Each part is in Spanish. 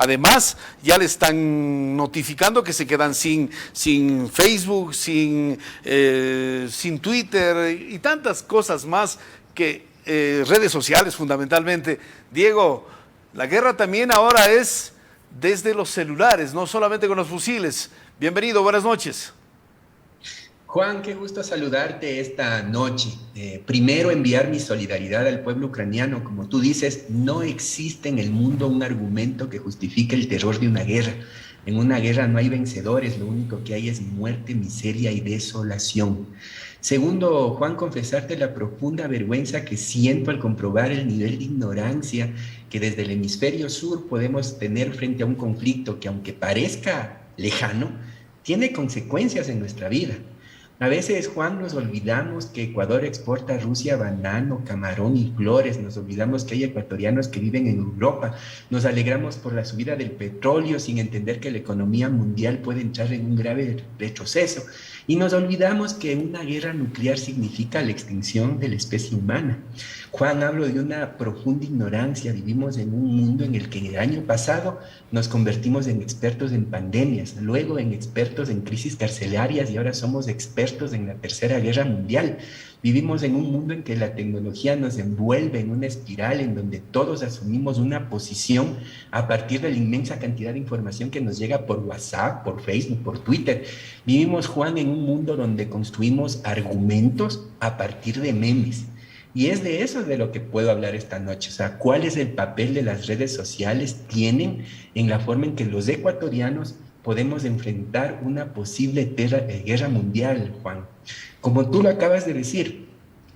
Además, ya le están notificando que se quedan sin Facebook, sin Twitter y tantas cosas más que redes sociales fundamentalmente. Diego, la guerra también ahora es desde los celulares, no solamente con los fusiles. Bienvenido, buenas noches. Juan, qué gusto saludarte esta noche. Primero, enviar mi solidaridad al pueblo ucraniano. Como tú dices, no existe en el mundo un argumento que justifique el terror de una guerra. En una guerra no hay vencedores, lo único que hay es muerte, miseria y desolación. Segundo, Juan, confesarte la profunda vergüenza que siento al comprobar el nivel de ignorancia que desde el hemisferio sur podemos tener frente a un conflicto que, aunque parezca lejano, tiene consecuencias en nuestra vida. A veces, Juan, nos olvidamos que Ecuador exporta a Rusia banano, camarón y flores, nos olvidamos que hay ecuatorianos que viven en Europa, nos alegramos por la subida del petróleo sin entender que la economía mundial puede entrar en un grave retroceso, y nos olvidamos que una guerra nuclear significa la extinción de la especie humana. Juan, hablo de una profunda ignorancia. Vivimos en un mundo en el que el año pasado nos convertimos en expertos en pandemias, luego en expertos en crisis carcelarias y ahora somos expertos en la Tercera Guerra Mundial. Vivimos en un mundo en que la tecnología nos envuelve en una espiral en donde todos asumimos una posición a partir de la inmensa cantidad de información que nos llega por WhatsApp, por Facebook, por Twitter. Vivimos, Juan, en un mundo donde construimos argumentos a partir de memes. Y es de eso de lo que puedo hablar esta noche. O sea, ¿cuál es el papel de las redes sociales tienen en la forma en que los ecuatorianos podemos enfrentar una posible guerra mundial, Juan? Como tú lo acabas de decir,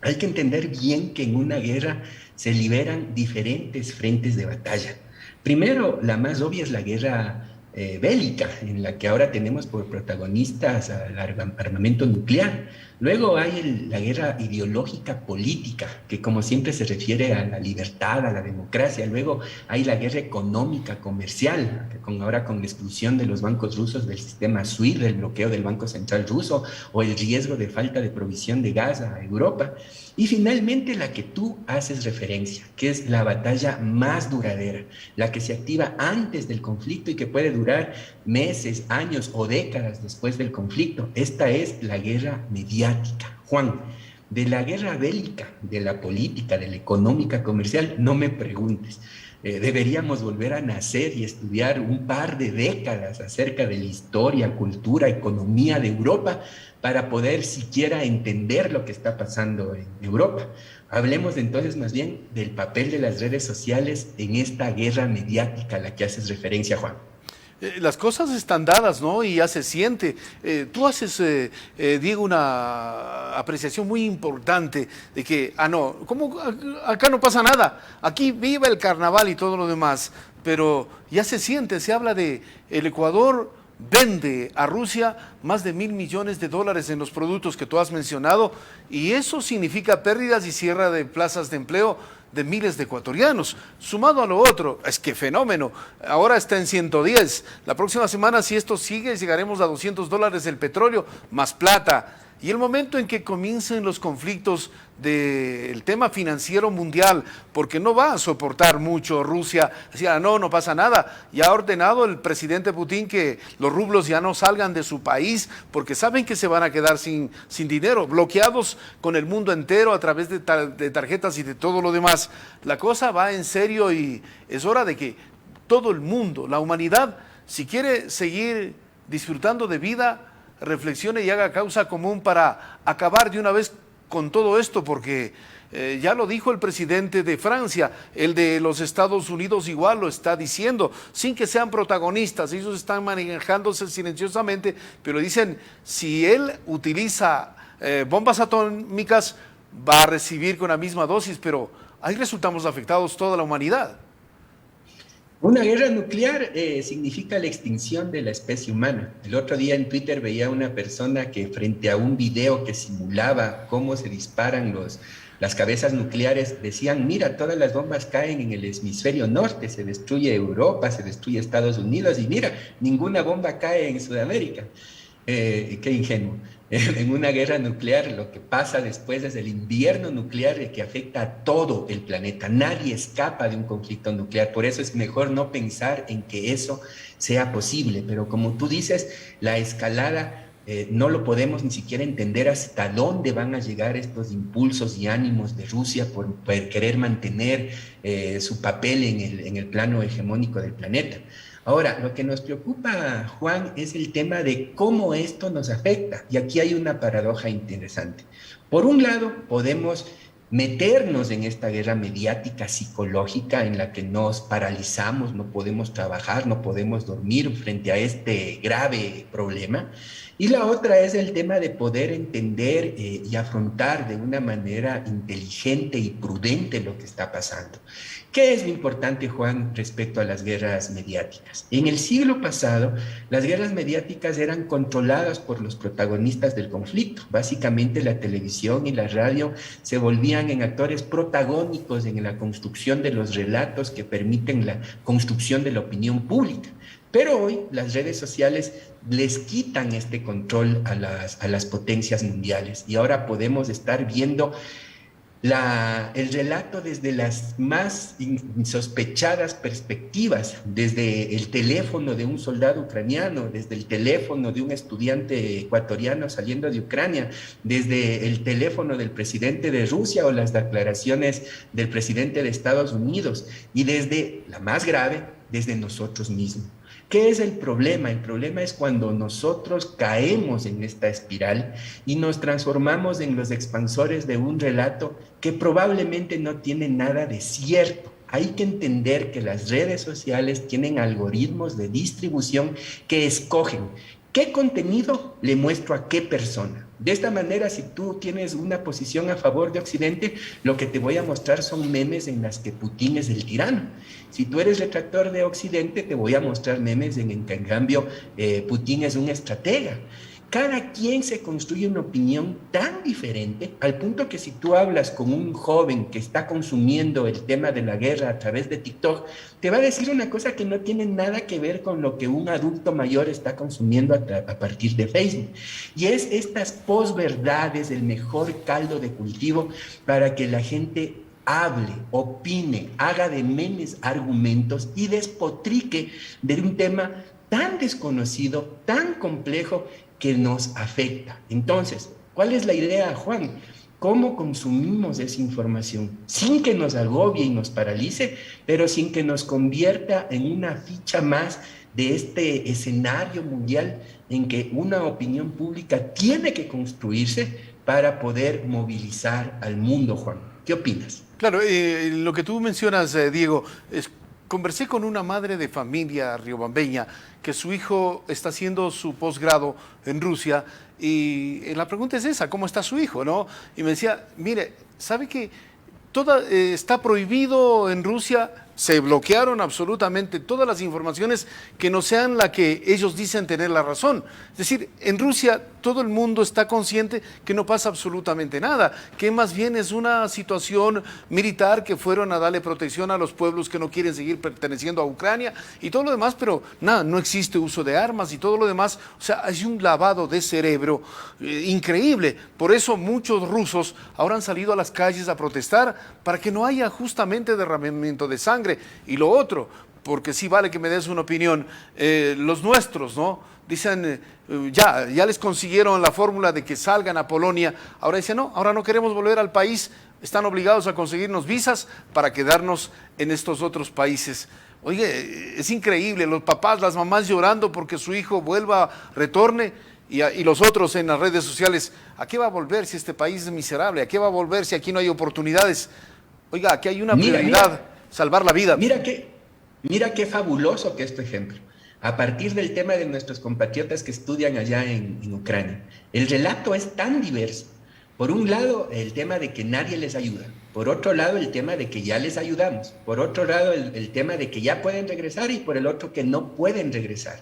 hay que entender bien que en una guerra se liberan diferentes frentes de batalla. Primero, la más obvia es la guerra bélica, en la que ahora tenemos por protagonistas al armamento nuclear. Luego hay la guerra ideológica política, que como siempre se refiere a la libertad, a la democracia. Luego hay la guerra económica, comercial, que ahora con la exclusión de los bancos rusos del sistema SWIFT, el bloqueo del Banco Central ruso o el riesgo de falta de provisión de gas a Europa. Y finalmente la que tú haces referencia, que es la batalla más duradera, la que se activa antes del conflicto y que puede durar meses, años o décadas después del conflicto. Esta es la guerra mediática. Juan, de la guerra bélica, de la política, de la económica, comercial, no me preguntes. Deberíamos volver a nacer y estudiar un par de décadas acerca de la historia, cultura, economía de Europa para poder siquiera entender lo que está pasando en Europa. Hablemos entonces más bien del papel de las redes sociales en esta guerra mediática a la que haces referencia, Juan. Las cosas están dadas, ¿no? Y ya se siente. Tú haces, Diego, una apreciación muy importante de que, no, ¿cómo acá no pasa nada? Aquí viva el carnaval y todo lo demás, pero ya se siente, se habla de el Ecuador vende a Rusia más de $1.000 millones en los productos que tú has mencionado, y eso significa pérdidas y cierre de plazas de empleo de miles de ecuatorianos. Sumado a lo otro, es que fenómeno, ahora está en 110. La próxima semana, si esto sigue, llegaremos a $200 el petróleo, más plata. Y el momento en que comiencen los conflictos del tema financiero mundial, porque no va a soportar mucho Rusia, decía, no pasa nada. Ya ha ordenado el presidente Putin que los rublos ya no salgan de su país, porque saben que se van a quedar sin dinero, bloqueados con el mundo entero a través de tarjetas y de todo lo demás. La cosa va en serio y es hora de que todo el mundo, la humanidad, si quiere seguir disfrutando de vida, reflexione y haga causa común para acabar de una vez con todo esto, porque ya lo dijo el presidente de Francia, el de los Estados Unidos igual lo está diciendo, sin que sean protagonistas, ellos están manejándose silenciosamente, pero dicen, si él utiliza bombas atómicas, va a recibir con la misma dosis, pero ahí resultamos afectados toda la humanidad. Una guerra nuclear significa la extinción de la especie humana. El otro día en Twitter veía una persona que frente a un video que simulaba cómo se disparan las cabezas nucleares, decían, mira, todas las bombas caen en el hemisferio norte, se destruye Europa, se destruye Estados Unidos y mira, ninguna bomba cae en Sudamérica. Qué ingenuo. en una guerra nuclear, lo que pasa después es el invierno nuclear que afecta a todo el planeta. Nadie escapa de un conflicto nuclear, por eso es mejor no pensar en que eso sea posible. Pero como tú dices, la escalada no lo podemos ni siquiera entender hasta dónde van a llegar estos impulsos y ánimos de Rusia por querer mantener su papel en el plano hegemónico del planeta. Ahora, lo que nos preocupa, Juan, es el tema de cómo esto nos afecta. Y aquí hay una paradoja interesante. Por un lado, podemos meternos en esta guerra mediática psicológica en la que nos paralizamos, no podemos trabajar, no podemos dormir frente a este grave problema. Y la otra es el tema de poder entender y afrontar de una manera inteligente y prudente lo que está pasando. ¿Qué es lo importante, Juan, respecto a las guerras mediáticas? En el siglo pasado, las guerras mediáticas eran controladas por los protagonistas del conflicto. Básicamente, la televisión y la radio se volvían en actores protagónicos en la construcción de los relatos que permiten la construcción de la opinión pública. Pero hoy las redes sociales les quitan este control a las potencias mundiales y ahora podemos estar viendo el relato desde las más insospechadas perspectivas, desde el teléfono de un soldado ucraniano, desde el teléfono de un estudiante ecuatoriano saliendo de Ucrania, desde el teléfono del presidente de Rusia o las declaraciones del presidente de Estados Unidos y desde, la más grave, desde nosotros mismos. ¿Qué es el problema? El problema es cuando nosotros caemos en esta espiral y nos transformamos en los expansores de un relato que probablemente no tiene nada de cierto. Hay que entender que las redes sociales tienen algoritmos de distribución que escogen qué contenido le muestro a qué persona. De esta manera, si tú tienes una posición a favor de Occidente, lo que te voy a mostrar son memes en las que Putin es el tirano. Si tú eres retractor de Occidente, te voy a mostrar memes en que en cambio Putin es un estratega. Cada quien se construye una opinión tan diferente al punto que si tú hablas con un joven que está consumiendo el tema de la guerra a través de TikTok, te va a decir una cosa que no tiene nada que ver con lo que un adulto mayor está consumiendo a partir de Facebook. Y es estas posverdades el mejor caldo de cultivo para que la gente hable, opine, haga de memes argumentos y despotrique de un tema tan desconocido, tan complejo, que nos afecta. Entonces, ¿cuál es la idea, Juan? ¿Cómo consumimos esa información? Sin que nos agobie y nos paralice, pero sin que nos convierta en una ficha más de este escenario mundial en que una opinión pública tiene que construirse para poder movilizar al mundo, Juan. ¿Qué opinas? Claro, lo que tú mencionas, Diego, conversé con una madre de familia riobambeña que su hijo está haciendo su posgrado en Rusia y la pregunta es esa, ¿cómo está su hijo, no? Y me decía, mire, ¿sabe que está prohibido en Rusia? Se bloquearon absolutamente todas las informaciones que no sean la que ellos dicen tener la razón. Es decir, en Rusia todo el mundo está consciente que no pasa absolutamente nada, que más bien es una situación militar que fueron a darle protección a los pueblos que no quieren seguir perteneciendo a Ucrania y todo lo demás, pero nada, no existe uso de armas y todo lo demás. O sea, hay un lavado de cerebro increíble. Por eso muchos rusos ahora han salido a las calles a protestar para que no haya justamente derramamiento de sangre. Y lo otro, porque sí vale que me des una opinión, los nuestros, ¿no? Dicen, ya les consiguieron la fórmula de que salgan a Polonia, ahora dicen, no, ahora no queremos volver al país, están obligados a conseguirnos visas para quedarnos en estos otros países. Oye, es increíble, los papás, las mamás llorando porque su hijo vuelva, retorne, y los otros en las redes sociales, ¿a qué va a volver si este país es miserable? ¿A qué va a volver si aquí no hay oportunidades? Oiga, aquí hay una prioridad. Salvar la vida. Mira qué fabuloso que es tu ejemplo. A partir del tema de nuestros compatriotas que estudian allá en Ucrania, el relato es tan diverso. Por un lado, el tema de que nadie les ayuda. Por otro lado, el tema de que ya les ayudamos. Por otro lado, el tema de que ya pueden regresar y por el otro que no pueden regresar.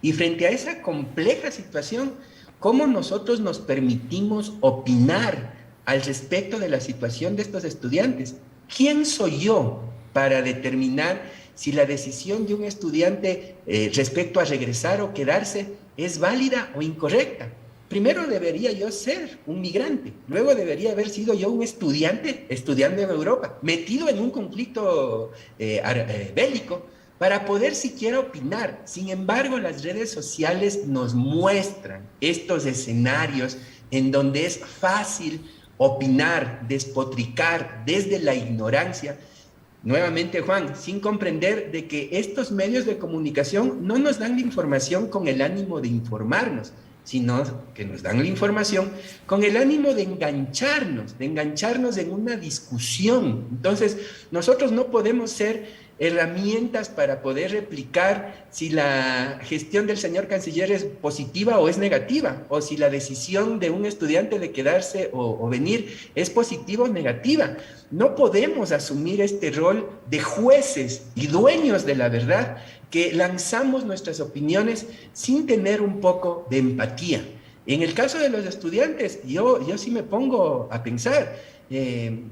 Y frente a esa compleja situación, ¿cómo nosotros nos permitimos opinar al respecto de la situación de estos estudiantes? ¿Quién soy yo para determinar si la decisión de un estudiante respecto a regresar o quedarse es válida o incorrecta? primero debería yo ser un migrante, luego debería haber sido yo un estudiante estudiando en Europa, metido en un conflicto bélico, para poder siquiera opinar. Sin embargo, las redes sociales nos muestran estos escenarios en donde es fácil opinar, despotricar desde la ignorancia. Nuevamente, Juan, sin comprender de que estos medios de comunicación no nos dan la información con el ánimo de informarnos, sino que nos dan la información con el ánimo de engancharnos en una discusión. Entonces, nosotros no podemos ser herramientas para poder replicar si la gestión del señor canciller es positiva o es negativa, o si la decisión de un estudiante de quedarse o venir es positiva o negativa. No podemos asumir este rol de jueces y dueños de la verdad, que lanzamos nuestras opiniones sin tener un poco de empatía. En el caso de los estudiantes, yo sí me pongo a pensar,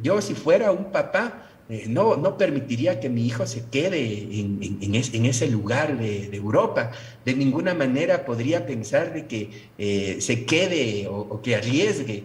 yo si fuera un papá, no permitiría que mi hijo se quede en ese lugar de Europa. De ninguna manera podría pensar de que se quede o que arriesgue.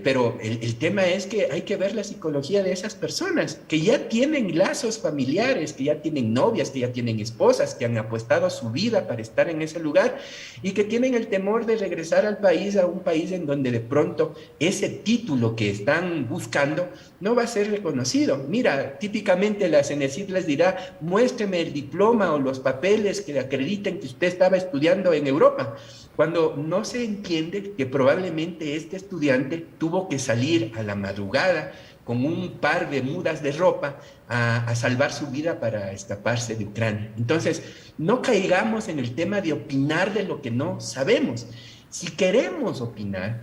Pero el tema es que hay que ver la psicología de esas personas que ya tienen lazos familiares, que ya tienen novias, que ya tienen esposas, que han apostado su vida para estar en ese lugar y que tienen el temor de regresar al país, a un país en donde de pronto ese título que están buscando no va a ser reconocido. Mira, típicamente la CENESID les dirá, muéstreme el diploma o los papeles que acrediten que usted estaba estudiando en Europa, cuando no se entiende que probablemente este estudiante tuvo que salir a la madrugada con un par de mudas de ropa a salvar su vida para escaparse de Ucrania. Entonces, no caigamos en el tema de opinar de lo que no sabemos. Si queremos opinar,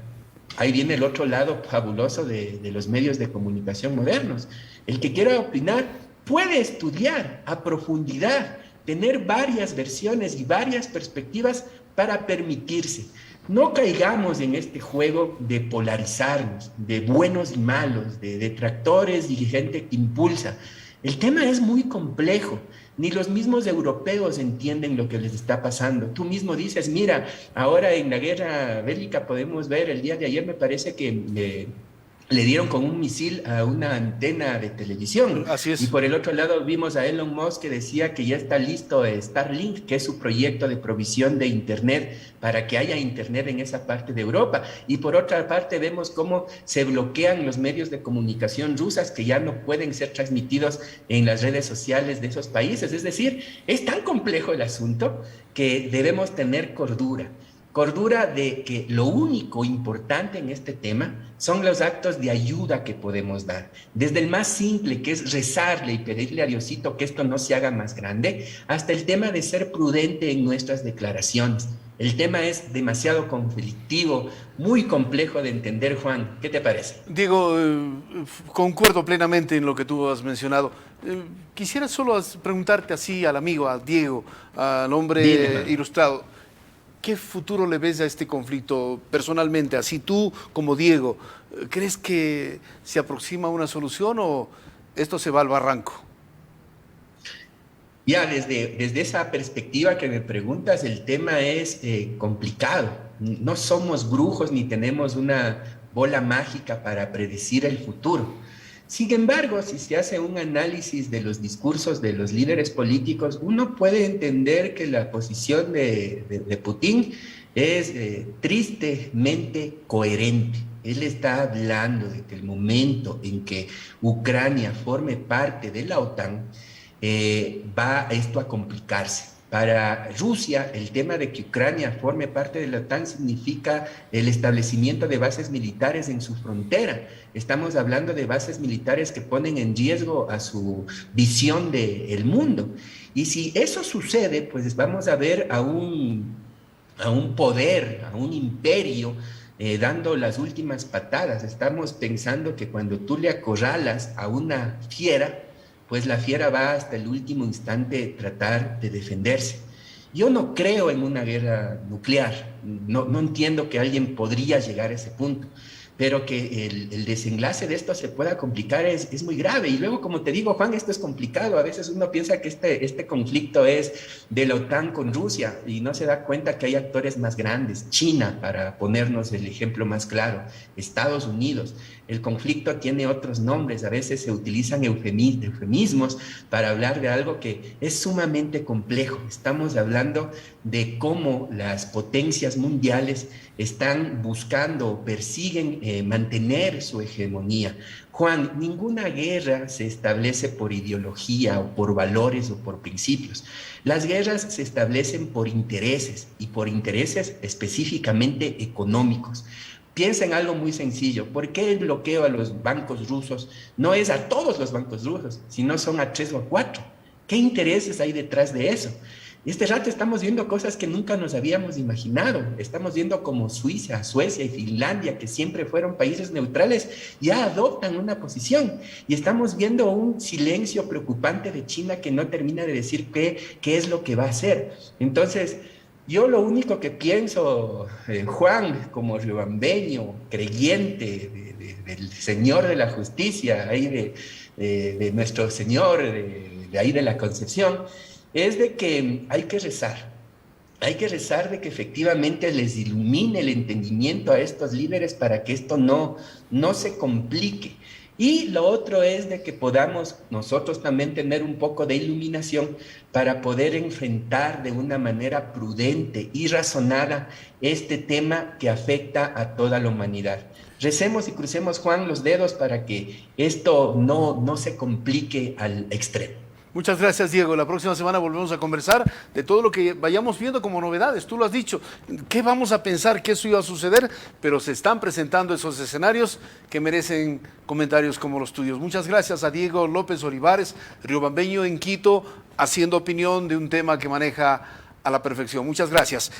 ahí viene el otro lado fabuloso de los medios de comunicación modernos. El que quiera opinar puede estudiar a profundidad, tener varias versiones y varias perspectivas para permitirse. No caigamos en este juego de polarizarnos, de buenos y malos, de detractores y gente que impulsa. El tema es muy complejo. Ni los mismos europeos entienden lo que les está pasando. Tú mismo dices, mira, ahora en la guerra bélica podemos ver, el día de ayer me parece que le dieron con un misil a una antena de televisión. Así es. Y por el otro lado vimos a Elon Musk que decía que ya está listo Starlink, que es su proyecto de provisión de internet para que haya internet en esa parte de Europa. Y por otra parte vemos cómo se bloquean los medios de comunicación rusas que ya no pueden ser transmitidos en las redes sociales de esos países. Es decir, es tan complejo el asunto que debemos tener cordura. Cordura de que lo único importante en este tema son los actos de ayuda que podemos dar. Desde el más simple, que es rezarle y pedirle a Diosito que esto no se haga más grande, hasta el tema de ser prudente en nuestras declaraciones. El tema es demasiado conflictivo, muy complejo de entender, Juan. ¿Qué te parece? Diego, concuerdo plenamente en lo que tú has mencionado. Quisiera solo preguntarte así al amigo, a Diego, al hombre ilustrado. ¿Qué futuro le ves a este conflicto personalmente? Así tú como Diego, ¿crees que se aproxima una solución o esto se va al barranco? Ya, desde esa perspectiva que me preguntas, el tema es complicado. No somos brujos ni tenemos una bola mágica para predecir el futuro. Sin embargo, si se hace un análisis de los discursos de los líderes políticos, uno puede entender que la posición de Putin es tristemente coherente. Él está hablando de que el momento en que Ucrania forme parte de la OTAN, va esto a complicarse. Para Rusia, el tema de que Ucrania forme parte de la OTAN significa el establecimiento de bases militares en su frontera. Estamos hablando de bases militares que ponen en riesgo a su visión del mundo. Y si eso sucede, pues vamos a ver a un poder, a un imperio, dando las últimas patadas. Estamos pensando que cuando tú le acorralas a una fiera, pues la fiera va hasta el último instante tratar de defenderse. Yo no creo en una guerra nuclear, no entiendo que alguien podría llegar a ese punto, pero que el desenlace de esto se pueda complicar es muy grave. Y luego, como te digo, Juan, esto es complicado. A veces uno piensa que este conflicto es de la OTAN con Rusia y no se da cuenta que hay actores más grandes. China, para ponernos el ejemplo más claro, Estados Unidos. El conflicto tiene otros nombres, a veces se utilizan eufemismos para hablar de algo que es sumamente complejo. Estamos hablando de cómo las potencias mundiales están buscando, persiguen mantener su hegemonía. Juan, ninguna guerra se establece por ideología o por valores o por principios. Las guerras se establecen por intereses y por intereses específicamente económicos. Piensa en algo muy sencillo. ¿Por qué el bloqueo a los bancos rusos no es a todos los bancos rusos, sino son a 3 o a 4? ¿Qué intereses hay detrás de eso? Este rato estamos viendo cosas que nunca nos habíamos imaginado. Estamos viendo como Suiza, Suecia y Finlandia, que siempre fueron países neutrales, ya adoptan una posición. Y estamos viendo un silencio preocupante de China que no termina de decir qué es lo que va a hacer. Entonces, yo lo único que pienso, Juan, como riobambeño, creyente del Señor de la Justicia, ahí de nuestro Señor, de ahí de la Concepción, es de que hay que rezar. Hay que rezar de que efectivamente les ilumine el entendimiento a estos líderes para que esto no se complique. Y lo otro es de que podamos nosotros también tener un poco de iluminación para poder enfrentar de una manera prudente y razonada este tema que afecta a toda la humanidad. Recemos y crucemos, Juan, los dedos para que esto no se complique al extremo. Muchas gracias, Diego. La próxima semana volvemos a conversar de todo lo que vayamos viendo como novedades. Tú lo has dicho. ¿Qué vamos a pensar que eso iba a suceder? Pero se están presentando esos escenarios que merecen comentarios como los tuyos. Muchas gracias a Diego López Olivares, riobambeño en Quito, haciendo opinión de un tema que maneja a la perfección. Muchas gracias.